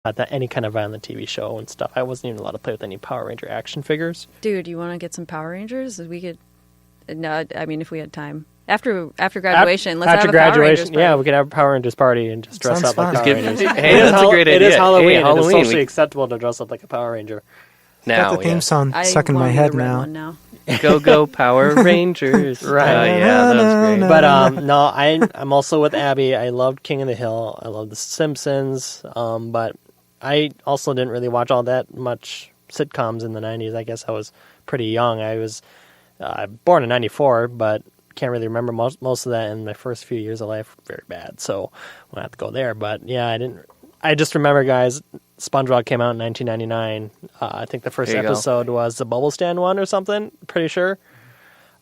any kind of violent TV show and stuff. I wasn't even allowed to play with any Power Ranger action figures. Dude, you want to get some Power Rangers? We could. No, I mean, if we had time. After graduation, let's have a Power Rangers party. Yeah, we could have a Power Rangers party and just dress up like Power Rangers. Hey, that's a great idea. It is Halloween. Hey, Halloween. It is socially acceptable to dress up like a Power Ranger. Got the theme song stuck in my head now. Go Power Rangers. Right. Yeah, that's great. But no, I'm also with Abby. I loved King of the Hill. I loved The Simpsons. But I also didn't really watch all that much sitcoms in the 90s. I guess I was pretty young. I was born in 94, but can't really remember most of that in my first few years of life. Very bad. So we'll have to go there. But yeah, I just remember, guys, SpongeBob came out in 1999. I think the first episode was the Bubble Stand one or something. Pretty sure.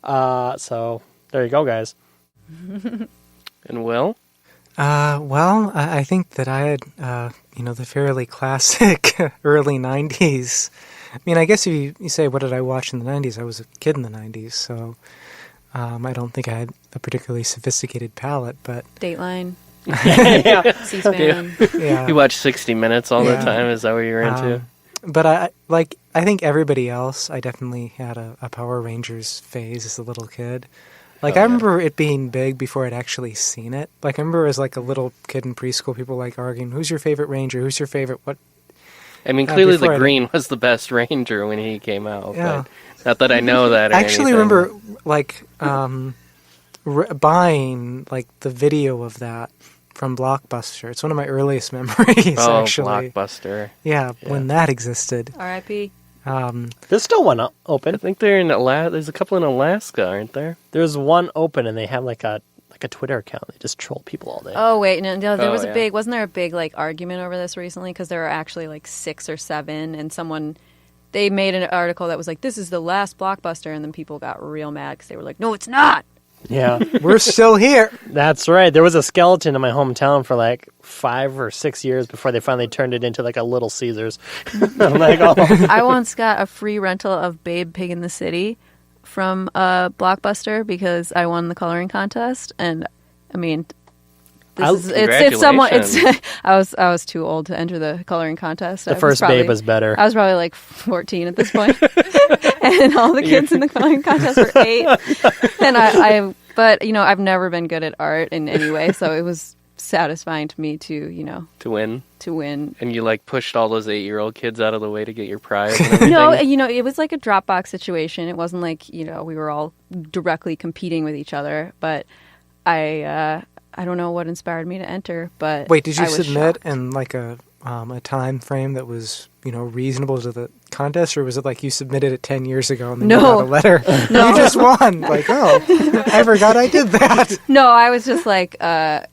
So there you go, guys. And Will? Well, I think that I had, the fairly classic early 90s. I mean, I guess if you say, what did I watch in the 90s? I was a kid in the 90s, so I don't think I had a particularly sophisticated palate, but... Dateline. Yeah. C-SPAN. Yeah. You watch 60 Minutes all the time? Is that what you're into? But I think everybody else, I definitely had a Power Rangers phase as a little kid. I remember it being big before I'd actually seen it. I remember as a little kid in preschool, people arguing, who's your favorite Ranger? Who's your favorite what? I mean, clearly the green was the best Ranger when he came out. Yeah. But not that I know that. I actually remember buying the video of that from Blockbuster. It's one of my earliest memories. Oh, actually. Blockbuster. Yeah, when that existed. R.I.P. There's still one open. I think they're in Alaska. There's a couple in Alaska, aren't there? There's one open, and they have a Twitter account. They just troll people all day. Oh wait, no, there was wasn't there a big argument over this recently? Because there were actually 6 or 7, and they made an article that was this is the last Blockbuster, and then people got real mad because they were like, no, it's not. Yeah. We're still here. That's right. There was a skeleton in my hometown for 5 or 6 years before they finally turned it into a Little Caesars. I'm I once got a free rental of Babe Pig in the City from Blockbuster because I won the coloring contest, and I mean, if someone, I was too old to enter the coloring contest. The first Babe was better. I was probably 14 at this point, and all the kids in the coloring contest were 8. And but I've never been good at art in any way, so it was satisfying to me to win. And you pushed all those 8-year-old kids out of the way to get your prize. No, it was a Dropbox situation. It wasn't we were all directly competing with each other. But I don't know what inspired me to enter. But wait, did you I was submit shocked. in a time frame that was reasonable to the contest, or was it you submitted it 10 years ago and then you got a letter? No, you just won. I forgot I did that. No, I was just at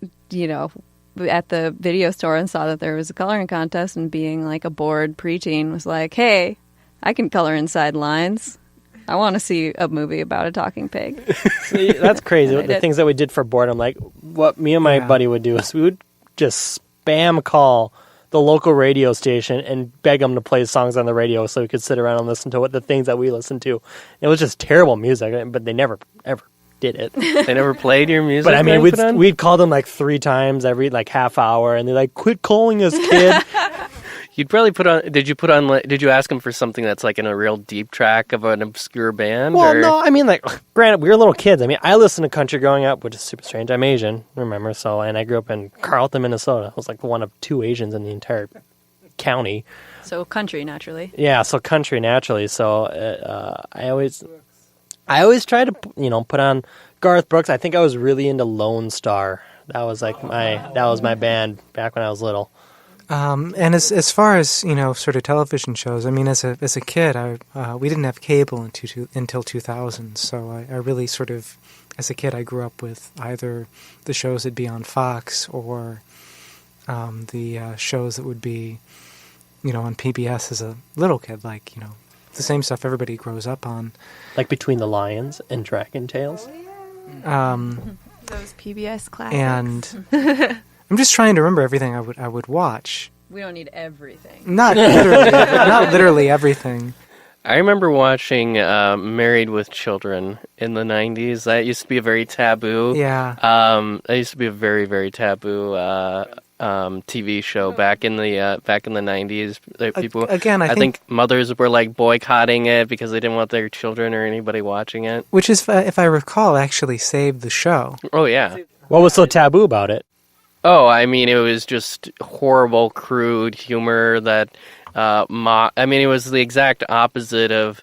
the video store and saw that there was a coloring contest, and being a bored preteen was hey, I can color inside lines. I want to see a movie about a talking pig. See, that's crazy. The things that we did for boredom, what me and my buddy would do is we would just spam call the local radio station and beg them to play songs on the radio so we could sit around and listen to the things that we listened to. It was just terrible music, but they never, ever did it. They never played your music? But I mean, we'd call them 3 times every half hour, and they're quit calling us, kid. You'd probably did you ask them for something that's in a real deep track of an obscure band? Well, no, I mean, granted, we were little kids. I mean, I listened to country growing up, which is super strange. I'm Asian, remember? And I grew up in Carlton, Minnesota. I was one of 2 Asians in the entire county. So country, naturally. Yeah, so country, naturally. So I always try to, put on Garth Brooks. I think I was really into Lone Star. That was my band back when I was little. And as far as sort of television shows, I mean, as a kid, we didn't have cable until 2000. So I really sort of, as a kid, I grew up with either the shows that'd be on Fox or the shows that would be, on PBS as a little kid, the same stuff everybody grows up on. Between the Lions and Dragon Tales. Those PBS classics. And I'm just trying to remember everything I would watch. We don't need everything. Not literally everything. I remember watching Married with Children in the 90s. That used to be a very taboo. Yeah. That used to be a very, very taboo TV show back in the 90s. People again, I think mothers were like boycotting it because they didn't want their children or anybody watching it. Which is, if I recall, actually saved the show. Oh yeah. What was so taboo about it? Oh, I mean, it was just horrible, crude humor that. It was the exact opposite of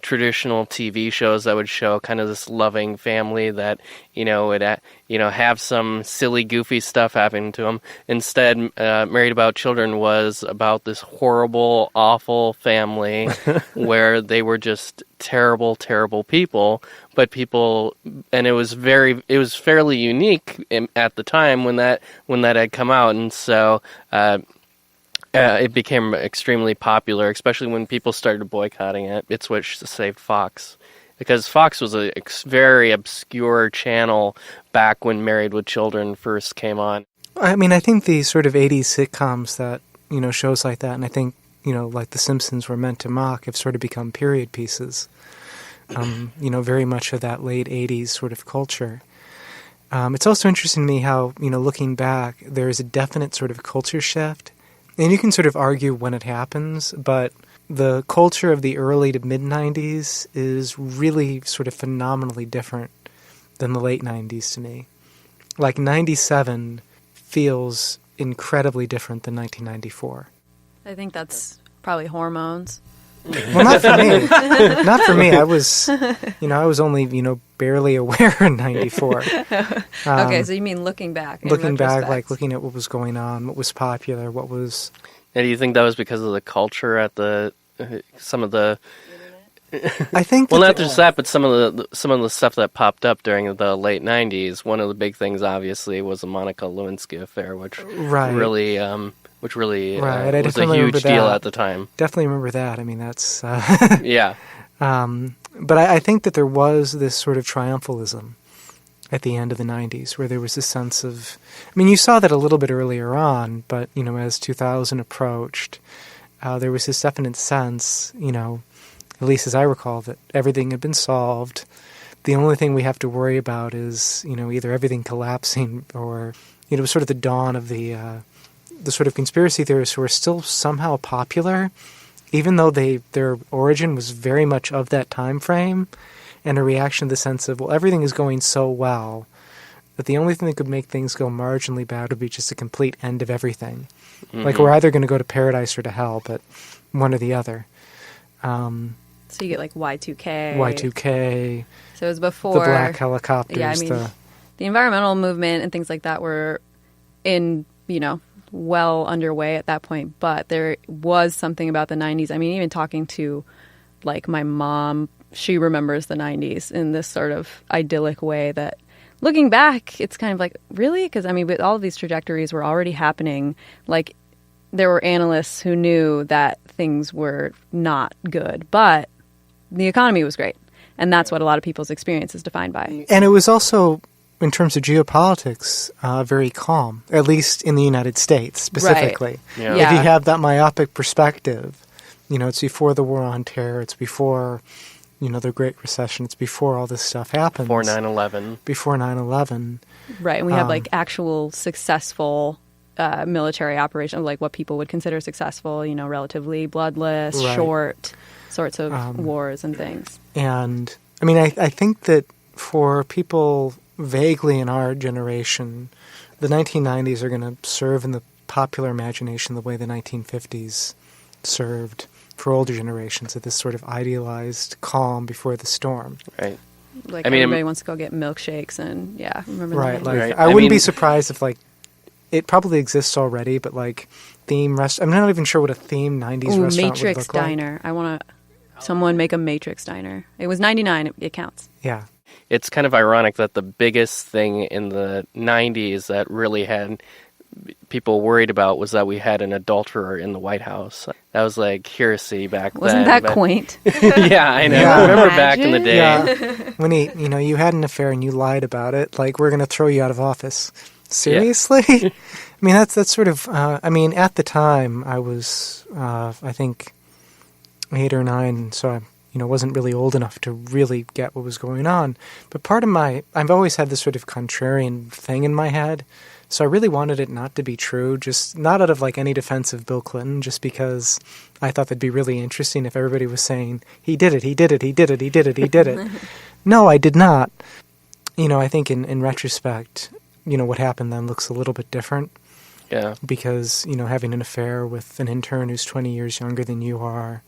traditional TV shows that would show kind of this loving family that would have some silly, goofy stuff happening to them. Instead, Married About Children was about this horrible, awful family where they were just terrible, terrible people. But and it was fairly unique at the time when that had come out, and so. It became extremely popular, especially when people started boycotting it. It's what saved Fox. Because Fox was a very obscure channel back when Married with Children first came on. I mean, I think the sort of 80s sitcoms that, shows like that, and I think, like The Simpsons were meant to mock, have sort of become period pieces. Very much of that late 80s sort of culture. It's also interesting to me how, looking back, there is a definite sort of culture shift. And you can sort of argue when it happens, but the culture of the early to mid-90s is really sort of phenomenally different than the late 90s to me. Like 97 feels incredibly different than 1994. I think that's probably hormones. Well, not for me. Not for me. I was only, barely aware in 94. Okay, so you mean looking back. Looking back, like looking at what was going on, what was popular, what was... And do you think that was because of the culture at some of the... I think... Well, not just that, but some of the stuff that popped up during the late 90s. One of the big things, obviously, was the Monica Lewinsky affair, which really... was a huge deal at the time. Definitely remember that. I mean, that's... Yeah. But I think that there was this sort of triumphalism at the end of the 90s, where there was this sense of... I mean, you saw that a little bit earlier on, but, as 2000 approached, there was this definite sense, at least as I recall, that everything had been solved. The only thing we have to worry about is, either everything collapsing or, it was sort of the dawn of the sort of conspiracy theorists who are still somehow popular, even though their origin was very much of that time frame, and a reaction to the sense of, well, everything is going so well that the only thing that could make things go marginally bad would be just a complete end of everything. Mm-hmm. Like, we're either going to go to paradise or to hell, but one or the other. So you get like Y2K. Y2K. So it was before... The black helicopters. Yeah, I mean, the environmental movement and things like that were in, well underway at that point, but there was something about the 90s. I mean, even talking to like my mom, she remembers the 90s in this sort of idyllic way that looking back, it's kind of like, really? Because I mean, but all of these trajectories were already happening. Like there were analysts who knew that things were not good, but the economy was great. And that's what a lot of people's experience is defined by. And it was also, in terms of geopolitics, very calm, at least in the United States specifically. Right. Yeah. If you have that myopic perspective, it's before the war on terror, it's before, the Great Recession, it's before all this stuff happens. Before 9/11. Before 9/11. Right, and we have like actual successful military operations, like what people would consider successful, relatively bloodless, short sorts of wars and things. And, I mean, I think that for people vaguely in our generation, the 1990s are going to serve in the popular imagination the way the 1950s served for older generations, at this sort of idealized calm before the storm. Right. Like everybody wants to go get milkshakes and, remember right, that? Like, right. I wouldn't be surprised if, like, it probably exists already, but, like, theme I'm not even sure what a theme 90s restaurant Matrix would look Diner. like. I want to... Someone make a Matrix Diner. It was 99. It counts. Yeah. It's kind of ironic that the biggest thing in the 90s that really had people worried about was that we had an adulterer in the White House. That was like heresy back Wasn't then. That quaint? Yeah, I know. Yeah. I remember back in the day. Yeah. When you had an affair and you lied about it, like, we're going to throw you out of office. Seriously? Yeah. I mean, that's sort of, at the time, I was, I think, 8 or 9, so I wasn't really old enough to really get what was going on. But part of I've always had this sort of contrarian thing in my head. So I really wanted it not to be true, just not out of like any defense of Bill Clinton, just because I thought that'd be really interesting if everybody was saying, he did it, he did it, he did it, he did it, he did it. No, I did not. I think in retrospect, what happened then looks a little bit different. Yeah. Because, having an affair with an intern who's 20 years younger than you are,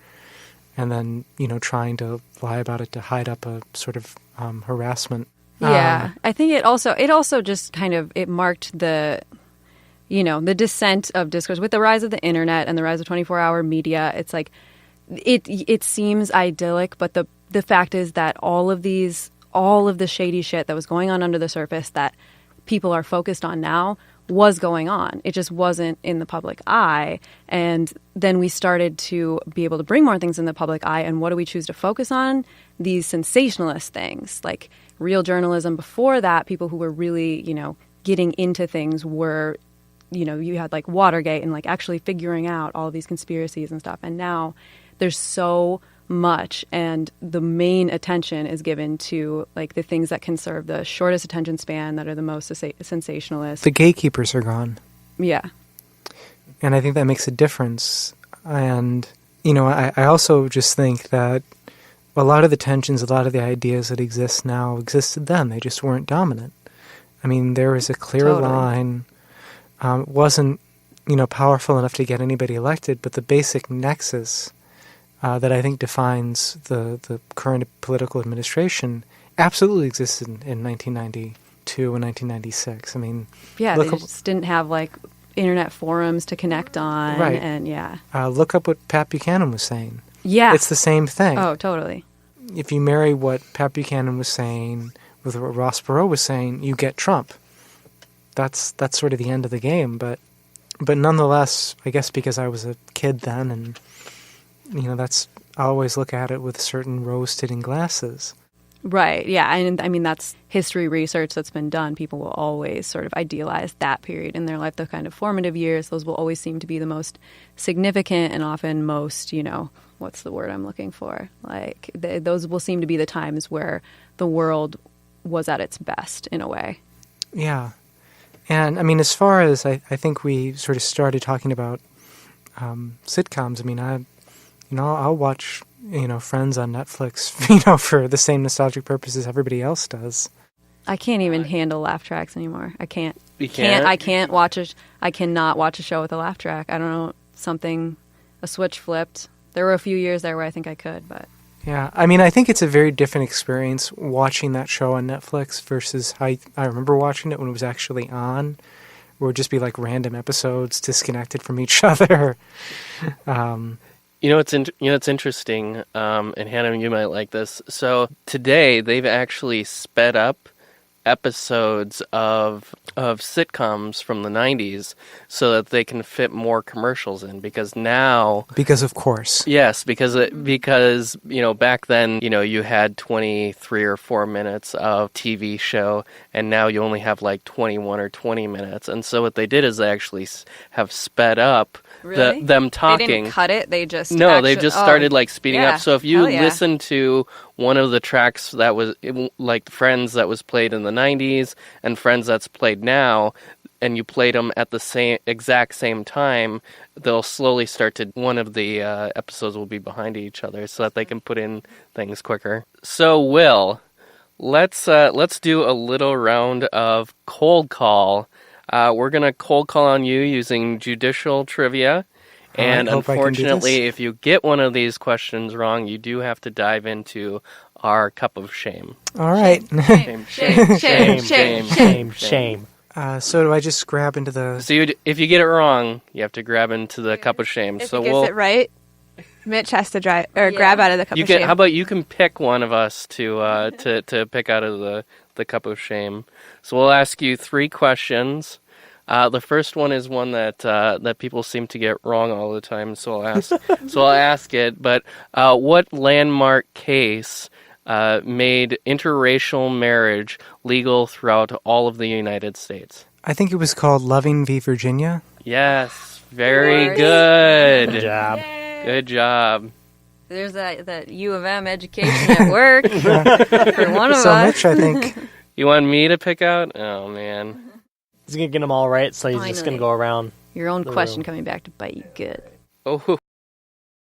and then, trying to lie about it to hide up a sort of harassment. Yeah. I think it also just kind of, it marked the descent of discourse with the rise of the internet and the rise of 24-hour media. It's like, it seems idyllic, but the fact is that all of the shady shit that was going on under the surface that people are focused on now was going on. It just wasn't in the public eye. And then we started to be able to bring more things in the public eye. And what do we choose to focus on? These sensationalist things, like real journalism. Before that, people who were really, getting into things were, you had like Watergate and like actually figuring out all of these conspiracies and stuff. And now there's so much, and the main attention is given to like the things that can serve the shortest attention span, that are the most sensationalist. The gatekeepers are gone. Yeah. And I think that makes a difference. And, I also just think that a lot of the tensions, a lot of the ideas that exist now existed then. They just weren't dominant. I mean, there was a clear line. Wasn't, powerful enough to get anybody elected, but the basic nexus that I think defines the current political administration absolutely existed in 1992 and 1996. I mean, yeah, they just didn't have like internet forums to connect on, right? And yeah, look up what Pat Buchanan was saying. Yeah, it's the same thing. Oh, totally. If you marry what Pat Buchanan was saying with what Ross Perot was saying, you get Trump. That's sort of the end of the game. But nonetheless, I guess because I was a kid then, and I always look at it with certain rose-tinted glasses. Right, yeah. And I mean, that's history research that's been done. People will always sort of idealize that period in their life, the kind of formative years. Those will always seem to be the most significant and often most, what's the word I'm looking for? Like, those will seem to be the times where the world was at its best, in a way. Yeah. And, I mean, as far as I think we sort of started talking about sitcoms, I mean, I'll watch, Friends on Netflix, for the same nostalgic purposes everybody else does. I can't even handle laugh tracks anymore. I can't. You can't? I cannot watch a show with a laugh track. I don't know, a switch flipped. There were a few years there where I think I could, but... Yeah, I mean, I think it's a very different experience watching that show on Netflix versus how I remember watching it when it was actually on, where it would just be like random episodes disconnected from each other. It's interesting, and Hannah, you might like this. So today they've actually sped up episodes of sitcoms from the 90s so that they can fit more commercials in, because of course. Yes, because back then, you had 23 or 4 minutes of TV show, and now you only have like 21 or 20 minutes. And so what they did is they actually have sped up them talking. They didn't cut it, they just... No, they just started like speeding up. So if you listen to one of the tracks that was like Friends that was played in the 90s and Friends that's played now, and you played them at the exact same time, they'll slowly start to... One of the episodes will be behind each other so that they can put in things quicker. So, Will, let's do a little round of cold call. We're going to cold call on you using judicial trivia. And unfortunately, if you get one of these questions wrong, you do have to dive into our cup of shame. All right. Shame. So do I just grab into the... So if you get it wrong, you have to grab into the cup of shame. If he gets it right, Mitch has to grab out of the cup of shame. How about you can pick one of us to pick out of the cup of shame. So we'll ask you 3 questions. The first one is one that people seem to get wrong all the time, so I'll ask it. But what landmark case made interracial marriage legal throughout all of the United States? I think it was called Loving v. Virginia. Yes, very good. Good job. Good job. There's that U of M education at work for one of us. So Mitch, I think... You want me to pick out? Oh, man. He's gonna get them all right, so he's just gonna Finally. go around. Your own the question room. coming back to bite you good. Oh,